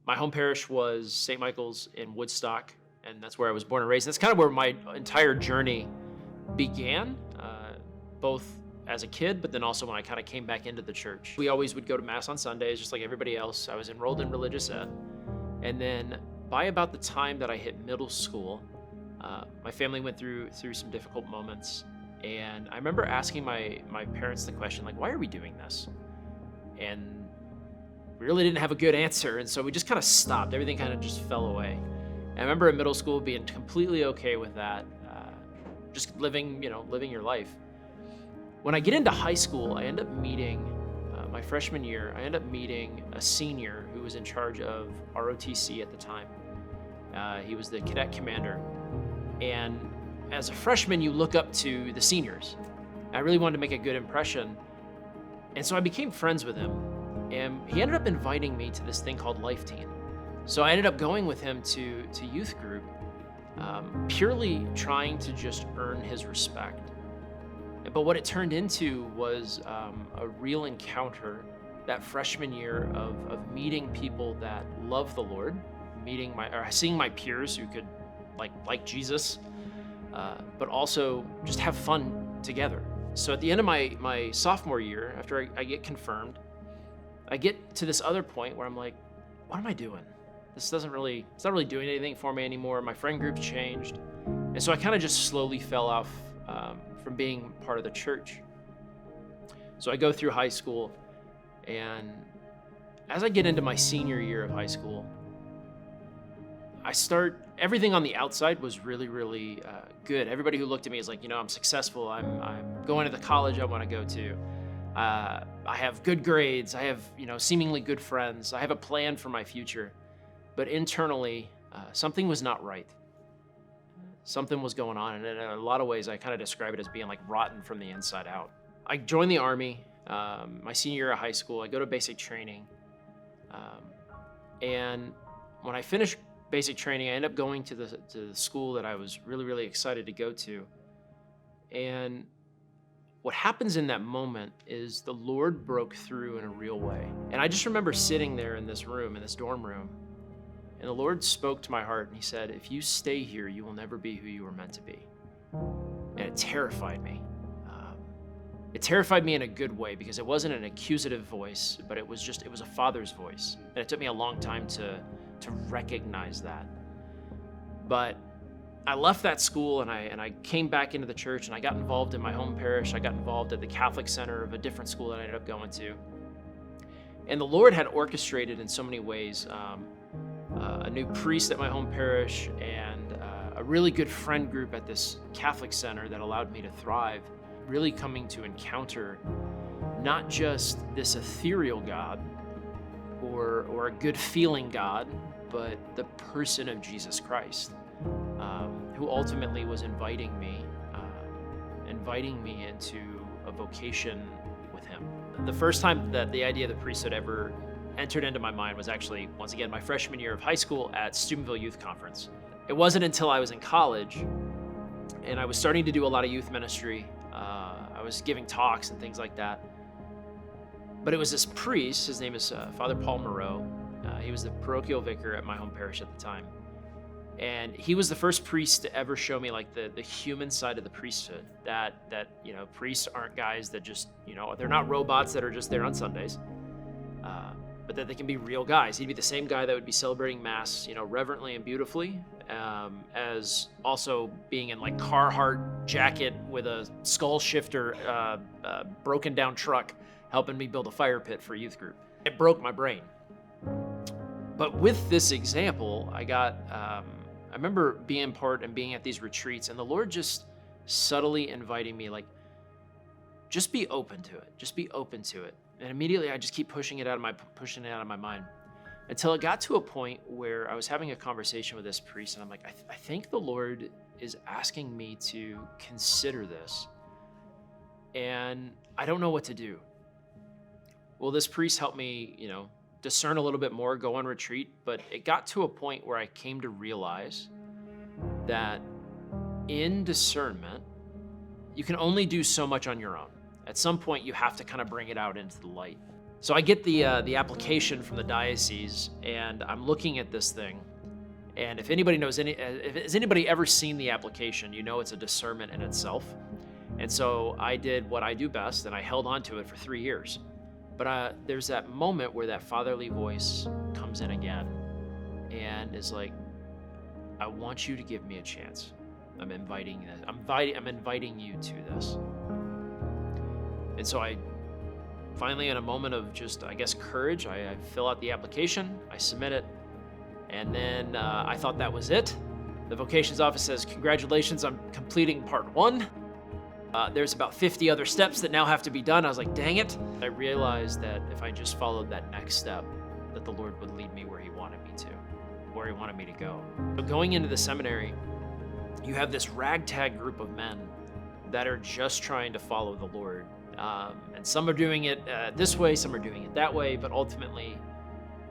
My home parish was St. Michael's in Woodstock, and that's where I was born and raised. That's kind of where my entire journey began, both as a kid, but then also when I kind of came back into the church. We always would go to Mass on Sundays, just like everybody else. I was enrolled in religious ed. And then by about the time that I hit middle school, my family went through some difficult moments. And I remember asking my parents the question, like, why are we doing this? And we really didn't have a good answer. And so we just kind of stopped. Everything kind of just fell away. And I remember in middle school being completely okay with that, just living your life. When I get into high school, I end up meeting, my freshman year, I end up meeting a senior who was in charge of ROTC at the time. He was the cadet commander. And as a freshman, you look up to the seniors. I really wanted to make a good impression. And so I became friends with him. And he ended up inviting me to this thing called Life Teen. So I ended up going with him to youth group, purely trying to just earn his respect. But what it turned into was a real encounter that freshman year of meeting people that love the Lord, seeing my peers who could like Jesus, but also just have fun together. So at the end of my sophomore year, after I get confirmed, I get to this other point where I'm like, what am I doing? It's not really doing anything for me anymore. My friend group's changed. And so I kind of just slowly fell off from being part of the church. So I go through high school, and as I get into my senior year of high school, everything on the outside was really, really good. Everybody who looked at me is like, I'm successful. I'm going to the college I want to go to. I have good grades. I have, seemingly good friends. I have a plan for my future. But internally, something was not right. Something was going on, and in a lot of ways, I kind of describe it as being like rotten from the inside out. I joined the Army my senior year of high school. I go to basic training, and when I finish basic training, I end up going to the school that I was really, really excited to go to. And what happens in that moment is the Lord broke through in a real way. And I just remember sitting there in this room, in this dorm room, and the Lord spoke to my heart, and he said, if you stay here, you will never be who you were meant to be. And it terrified me. It terrified me in a good way, because it wasn't an accusative voice, but it was a father's voice. And it took me a long time to recognize that. But I left that school, and I came back into the church, and I got involved in my home parish. I got involved at the Catholic center of a different school that I ended up going to. And the Lord had orchestrated in so many ways, a new priest at my home parish, and a really good friend group at this Catholic center that allowed me to thrive, really coming to encounter not just this ethereal God or a good feeling God, but the person of Jesus Christ, who ultimately was inviting me into a vocation with him. The first time that the idea of the priesthood ever entered into my mind was actually, once again, my freshman year of high school at Steubenville Youth Conference. It wasn't until I was in college and I was starting to do a lot of youth ministry. I was giving talks and things like that. But it was this priest, his name is Father Paul Moreau. He was the parochial vicar at my home parish at the time. And he was the first priest to ever show me like the human side of the priesthood, that priests aren't guys that just, they're not robots that are just there on Sundays. But that they can be real guys. He'd be the same guy that would be celebrating Mass, reverently and beautifully, as also being in like Carhartt jacket with a skull shifter, broken down truck, helping me build a fire pit for youth group. It broke my brain. But with this example, I remember being at these retreats, and the Lord just subtly inviting me, like, just be open to it. Just be open to it. And immediately I just keep pushing it out of my mind, until it got to a point where I was having a conversation with this priest, and I'm like, I think the Lord is asking me to consider this, and I don't know what to do. Well, this priest helped me, discern a little bit more, go on retreat, but it got to a point where I came to realize that in discernment, you can only do so much on your own. At some point, you have to kind of bring it out into the light. So I get the application from the diocese, and I'm looking at this thing. And if anybody knows has anybody ever seen the application, you know it's a discernment in itself. And so I did what I do best, and I held on to it for 3 years. But there's that moment where that fatherly voice comes in again, and is like, "I want you to give me a chance. I'm inviting you to this." And so I finally, in a moment of just, I guess, courage, I fill out the application, I submit it, and then I thought that was it. The vocations office says, "Congratulations on completing part 1. There's about 50 other steps that now have to be done." I was like, dang it. I realized that if I just followed that next step, that the Lord would lead me where he wanted me to go. So going into the seminary, you have this ragtag group of men that are just trying to follow the Lord. And some are doing it this way, some are doing it that way, but ultimately,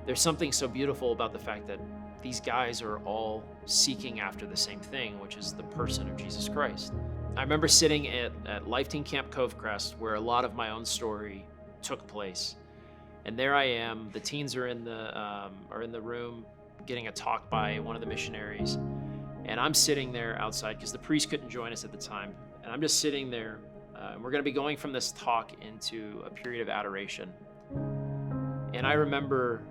there's something so beautiful about the fact that these guys are all seeking after the same thing, which is the person of Jesus Christ. I remember sitting at Life Teen Camp Covecrest, where a lot of my own story took place. And there I am, the teens are in the room getting a talk by one of the missionaries. And I'm sitting there outside because the priest couldn't join us at the time. And I'm just sitting there. We're going to be going from this talk into a period of adoration. And I remember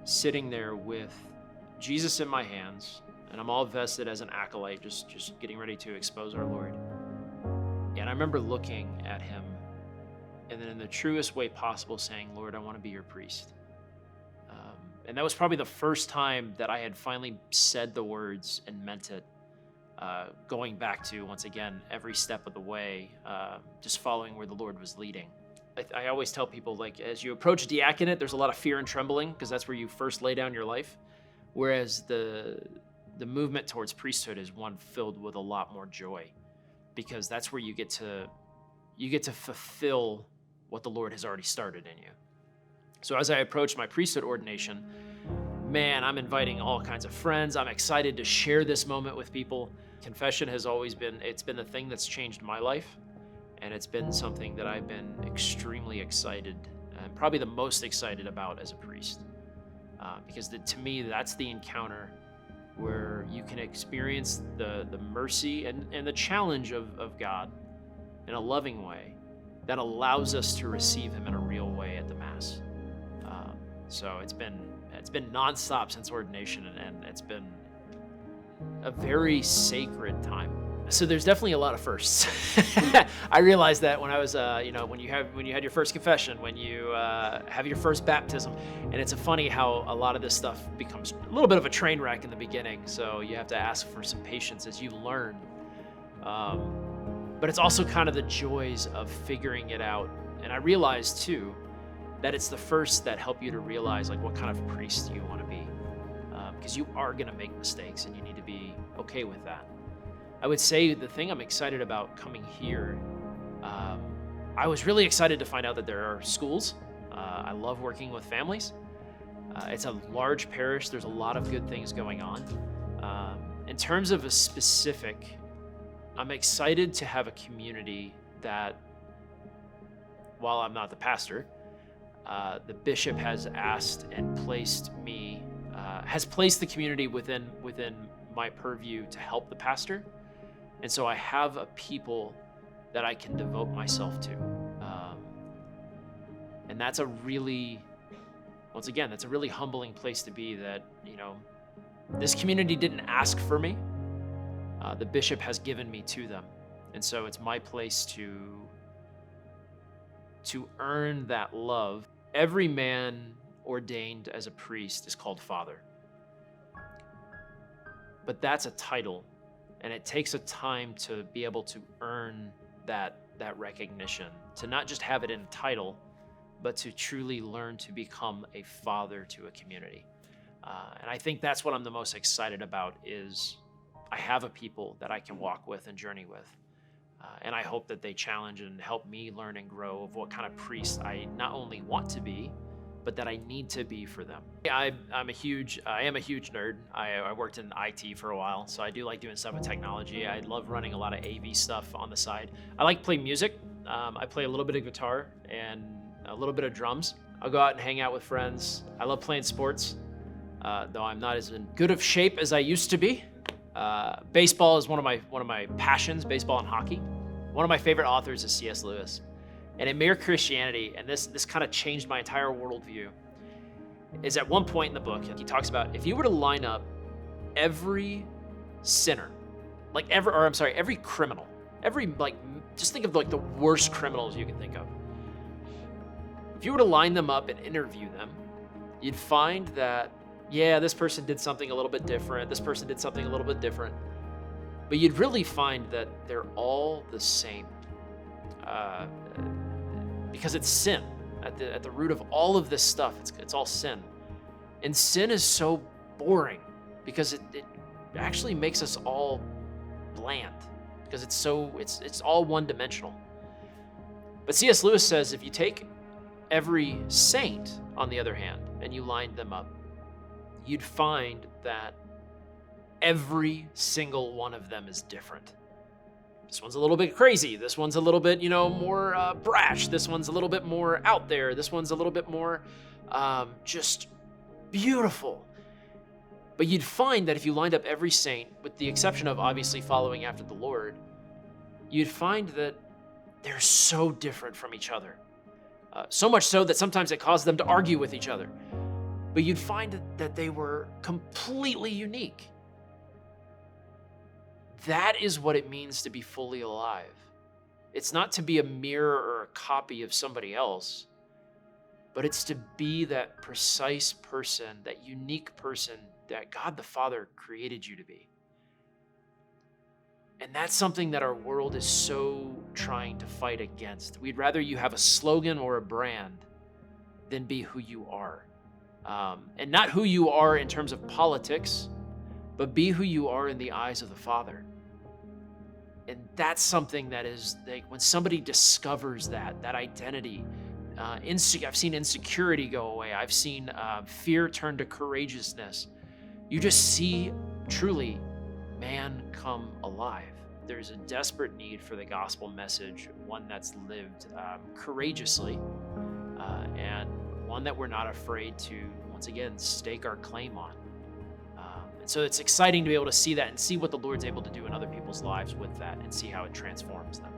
sitting there with Jesus in my hands, and I'm all vested as an acolyte, just getting ready to expose our Lord. And I remember looking at him, and then in the truest way possible saying, "Lord, I want to be your priest." And that was probably the first time that I had finally said the words and meant it, going back to, once again, every step of the way, just following where the Lord was leading. I always tell people, like, as you approach diaconate, there's a lot of fear and trembling, because that's where you first lay down your life. Whereas the movement towards priesthood is one filled with a lot more joy, because that's where you get to fulfill what the Lord has already started in you. So as I approach my priesthood ordination, man, I'm inviting all kinds of friends. I'm excited to share this moment with people. Confession has always been the thing that's changed my life, and it's been something that I've been extremely excited, and probably the most excited about as a priest, because to me, that's the encounter where you can experience the mercy and the challenge of God in a loving way that allows us to receive him in a real way at the Mass. So it's been nonstop since ordination, and it's been a very sacred time. So there's definitely a lot of firsts. I realized that when I was, when you had your first confession, when you have your first baptism, and it's funny how a lot of this stuff becomes a little bit of a train wreck in the beginning. So you have to ask for some patience as you learn. But it's also kind of the joys of figuring it out. And I realized too that it's the first that help you to realize, like, what kind of priest you want to be, because you are going to make mistakes, and you need to be okay with that. I would say the thing I'm excited about coming here, I was really excited to find out that there are schools. I love working with families. It's a large parish. There's a lot of good things going on. In terms of a specific, I'm excited to have a community that, while I'm not the pastor, the bishop has asked and placed the community within my purview to help the pastor. And so I have a people that I can devote myself to. And that's a really humbling place to be, that, this community didn't ask for me. The bishop has given me to them. And so it's my place to earn that love. Every man ordained as a priest is called father. But that's a title, and it takes a time to be able to earn that recognition, to not just have it in a title, but to truly learn to become a father to a community. And I think that's what I'm the most excited about, is I have a people that I can walk with and journey with. And I hope that they challenge and help me learn and grow of what kind of priest I not only want to be, but that I need to be for them. I am a huge nerd. I worked in IT for a while, so I do like doing stuff with technology. I love running a lot of AV stuff on the side. I like playing music. I play a little bit of guitar and a little bit of drums. I'll go out and hang out with friends. I love playing sports, though I'm not as in good of shape as I used to be. Baseball is one of my passions, baseball and hockey. One of my favorite authors is C.S. Lewis. And in Mere Christianity, and this kind of changed my entire worldview, is at one point in the book, he talks about if you were to line up every sinner, every criminal, just think of the worst criminals you can think of. If you were to line them up and interview them, you'd find that, yeah, this person did something a little bit different. This person did something a little bit different. But you'd really find that they're all the same. Because it's sin. At the root of all of this stuff, it's all sin. And sin is so boring because it actually makes us all bland because it's all one-dimensional. But C.S. Lewis says if you take every saint, on the other hand, and you lined them up, you'd find that every single one of them is different. This one's a little bit crazy. This one's a little bit, more brash. This one's a little bit more out there. This one's a little bit more just beautiful. But you'd find that if you lined up every saint, with the exception of obviously following after the Lord, you'd find that they're so different from each other. So much so that sometimes it caused them to argue with each other. But you'd find that they were completely unique. That is what it means to be fully alive. It's not to be a mirror or a copy of somebody else, but it's to be that precise person, that unique person that God the Father created you to be. And that's something that our world is so trying to fight against. We'd rather you have a slogan or a brand than be who you are. And not who you are in terms of politics, but be who you are in the eyes of the Father. And that's something that is, when somebody discovers that identity, I've seen insecurity go away. I've seen fear turn to courageousness. You just see truly man come alive. There's a desperate need for the gospel message, one that's lived courageously, and one that we're not afraid to, once again, stake our claim on. And so it's exciting to be able to see that and see what the Lord's able to do in other people's lives with that and see how it transforms them.